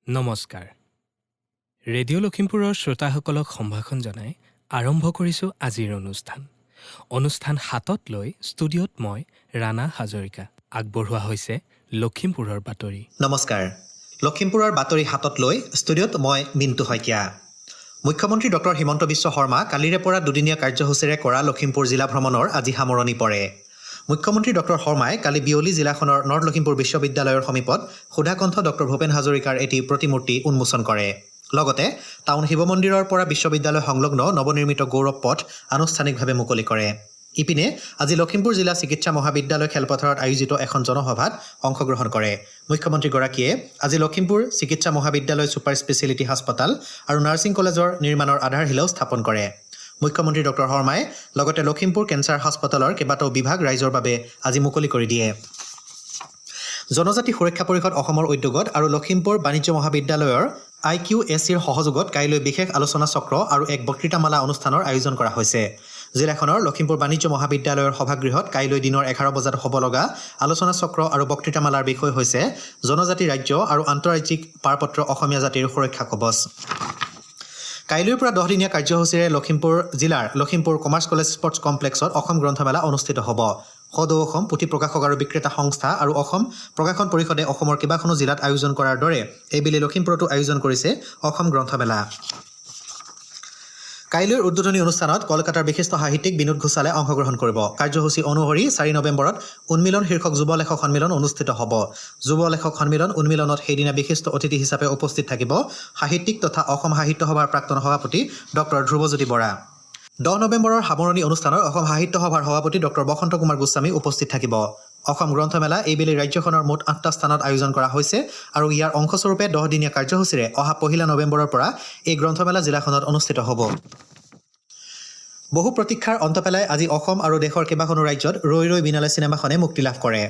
নমস্কাৰ ৰেডিঅ' লখিমপুৰৰ শ্ৰোতাসকলক সম্ভাষণ জনাই আৰম্ভ কৰিছোঁ আজিৰ অনুষ্ঠান হাতত লৈ ষ্টুডিঅ'ত মই ৰাণা হাজৰিকা আগবঢ়োৱা হৈছে লখিমপুৰৰ বাতৰি। নমস্কাৰ লখিমপুৰৰ বাতৰি হাতত লৈ ষ্টুডিঅ'ত মই মিণ্টু শইকীয়া। মুখ্যমন্ত্ৰী ডক্টৰ হিমন্ত বিশ্ব শৰ্মা কালিৰে পৰা দুদিনীয়া কাৰ্যসূচীৰে কৰা লখিমপুৰ জিলা ভ্ৰমণৰ আজি সামৰণি পৰে। মুখ্যমন্ত্ৰী ডক্টৰ শৰ্মাই কালি বিয়লি জিলাখনৰ নৰ্থ লখিমপুৰ বিশ্ববিদ্যালয়ৰ সমীপত সুধাকণ্ঠ ডক্টৰ ভূপেন হাজৰিকাৰ এটি প্ৰতিমূৰ্তি উন্মোচন কৰে। লগতে টাউন শিৱ মন্দিৰৰ পৰা বিশ্ববিদ্যালয় সংলগ্ন নৱনিৰ্মিত গৌৰৱ পথ আনুষ্ঠানিকভাৱে মুকলি কৰে। ইপিনে আজি লখিমপুৰ জিলা চিকিৎসা মহাবিদ্যালয় খেলপথাৰত আয়োজিত এখন জনসভাত অংশগ্ৰহণ কৰে। মুখ্যমন্ত্ৰীগৰাকীয়ে আজি লখিমপুৰ চিকিৎসা মহাবিদ্যালয় ছুপাৰ স্পেচিয়েলিটি হাস্পতাল আৰু নাৰ্ছিং কলেজৰ নিৰ্মাণৰ আধাৰশিলাও স্থাপন কৰে। মুখ্যমন্ত্ৰী ডক্টৰ শৰ্মাই লগতে লখিমপুৰ কেঞ্চাৰ হাস্পতালৰ কেইবাটাও বিভাগ ৰাইজৰ বাবে আজি মুকলি কৰি দিয়ে। জনজাতি সুৰক্ষা পৰিষদ অসমৰ উদ্যোগত আৰু লখিমপুৰ বাণিজ্য মহাবিদ্যালয়ৰ IQACৰ সহযোগত কাইলৈ বিশেষ আলোচনা চক্ৰ আৰু এক বক্তৃতামালা অনুষ্ঠানৰ আয়োজন কৰা হৈছে। জিলাখনৰ লখিমপুৰ বাণিজ্য মহাবিদ্যালয়ৰ সভাগৃহত কাইলৈ দিনৰ 11 বজাত হ'ব লগা আলোচনা চক্ৰ আৰু বক্তৃতামালাৰ বিষয় হৈছে জনজাতি ৰাজ্য আৰু আন্তঃৰাজ্যিক পাৰপত্ৰ অসমীয়া জাতিৰ সুৰক্ষা কৱচ। কাইলৈৰ পৰা 10 দিনীয়া কাৰ্যসূচীৰে লখিমপুৰ জিলাৰ লখিমপুৰ কমাৰ্চ কলেজ স্পৰ্টছ কমপ্লেক্সত অসম গ্ৰন্থমেলা অনুষ্ঠিত হ'ব। সদৌ অসম পুথি প্ৰকাশক আৰু বিক্ৰেতা সংস্থা আৰু অসম প্ৰকাশন পৰিষদে অসমৰ কেইবাখনো জিলাত আয়োজন কৰাৰ দৰে এইবেলি লখিমপুৰতো আয়োজন কৰিছে অসম গ্ৰন্থমেলা। কাইলৈৰ উদ্বোধনী অনুষ্ঠানত কলকাতাৰ বিশিষ্ট সাহিত্যিক বিনোদ ঘোষালে অংশগ্ৰহণ কৰিব। কাৰ্যসূচী অনুসৰি 4 নৱেম্বৰত উন্মিলন শীৰ্ষক যুৱ লেখক সন্মিলন অনুষ্ঠিত হ'ব। যুৱ লেখক সন্মিলন উন্মিলনত সেইদিনা বিশিষ্ট অতিথি হিচাপে উপস্থিত থাকিব সাহিত্যিক তথা অসম সাহিত্য সভাৰ প্ৰাক্তন সভাপতি ডক্টৰ ধ্ৰুৱজ্যোতি বৰা। 10 নৱেম্বৰৰ সামৰণি অনুষ্ঠানত অসম সাহিত্য সভাৰ সভাপতি ডক্টৰ বসন্ত কুমাৰ গোস্বামী উপস্থিত থাকিব। অসম গ্ৰন্থমেলা এইবেলি ৰাজ্যখনৰ মুঠ 8টা স্থানত আয়োজন কৰা হৈছে আৰু ইয়াৰ অংশস্বৰূপে 10 দিনীয়া কাৰ্যসূচীৰে অহা 1 নৱেম্বৰৰ পৰা এই গ্ৰন্থমেলা জিলাখনত অনুষ্ঠিত হ'ব। বহু প্ৰতীক্ষাৰ অন্ত পেলাই আজি অসম আৰু দেশৰ কেইবাখনো ৰাজ্যত ৰৈ ৰৈ বিনালে চিনেমাখনে মুক্তি লাভ কৰে।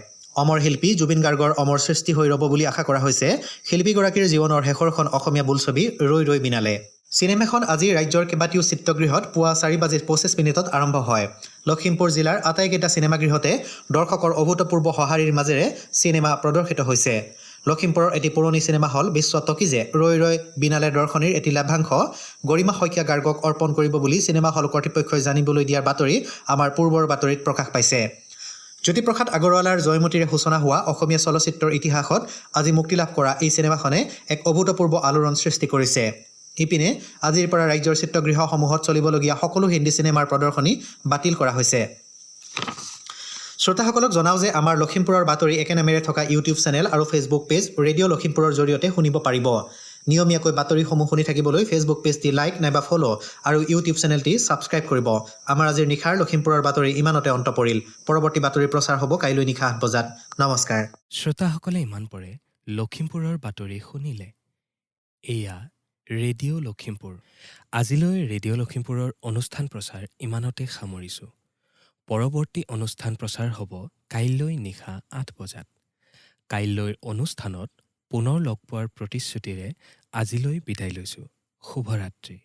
অমৰ শিল্পী জুবিন গাৰ্গৰ অমৰ সৃষ্টি হৈ ৰ'ব বুলি আশা কৰা হৈছে শিল্পীগৰাকীৰ জীৱনৰ শেষৰখন অসমীয়া বোলছবি ৰৈ ৰৈ বিনালে। চিনেমাখন আজি ৰাজ্যৰ কেইবাটিও চিত্ৰগৃহত পুৱা 4:25 আৰম্ভ হয়। লখিমপুৰ জিলাৰ আটাইকেইটা চিনেমাগৃহতে দৰ্শকৰ অভূতপূৰ্ব সঁহাৰিৰ মাজেৰে চিনেমা প্ৰদৰ্শিত হৈছে। লখিমপুৰৰ এটি পুৰণি চিনেমা হল বিশ্ব টকিজে ৰৈ ৰৈ বিনালে দৰ্শনীৰ এটি লাভাংশ গৰিমা শইকীয়া গাৰ্গক অৰ্পণ কৰিব বুলি চিনেমা হল কৰ্তৃপক্ষই জানিবলৈ দিয়াৰ বাতৰি আমাৰ পূৰ্বৰ বাতৰিত প্ৰকাশ পাইছে। জ্যোতিপ্ৰসাদ আগৰৱালাৰ জয়মতীৰে সূচনা হোৱা অসমীয়া চলচ্চিত্ৰৰ ইতিহাসত আজি মুক্তি লাভ কৰা এই চিনেমাখনে এক অভূতপূৰ্ব আলোড়ন সৃষ্টি কৰিছে। ইপিনে আজিৰ পৰা ৰাজ্যৰ চিত্ৰগৃহসমূহত চলিবলগীয়া সকলো হিন্দী চিনেমাৰ প্ৰদৰ্শনী বাতিল কৰা হৈছে। শ্ৰোতাসকলক জনাওঁ যে আমাৰ লখিমপুৰৰ বাতৰি একেনামেৰে থকা ইউটিউব চেনেল আৰু ফেচবুক পেজ ৰেডিঅ' লখিমপুৰৰ জৰিয়তে শুনিব পাৰিব। নিয়মীয়াকৈ বাতৰিসমূহ শুনি থাকিবলৈ ফেচবুক পেজটি লাইক নাইবা ফ'ল' আৰু ইউটিউব চেনেলটি ছাবস্ক্ৰাইব কৰিব। আমাৰ আজিৰ নিশাৰ লখিমপুৰৰ বাতৰি ইমানতে অন্ত পৰিল। পৰৱৰ্তী বাতৰি প্ৰচাৰ হ'ব কাইলৈ নিশা 8 বজাত। নমস্কাৰ। শ্ৰোতাসকলে ইমান পৰে লখিমপুৰৰ বাতৰি শুনিলে। এয়া ৰেডিঅ' লখিমপুৰ। আজিলৈ ৰেডিঅ' লখিমপুৰৰ অনুষ্ঠান প্ৰচাৰ ইমানতে সামৰিছোঁ। পৰৱৰ্তী অনুষ্ঠান প্ৰচাৰ হ'ব কাইলৈ নিশা 8 বজাত। কাইলৈৰ অনুষ্ঠানত পুনৰ লগ পোৱাৰ প্ৰতিশ্ৰুতিৰে আজিলৈ বিদায় লৈছোঁ। শুভৰাত্ৰি।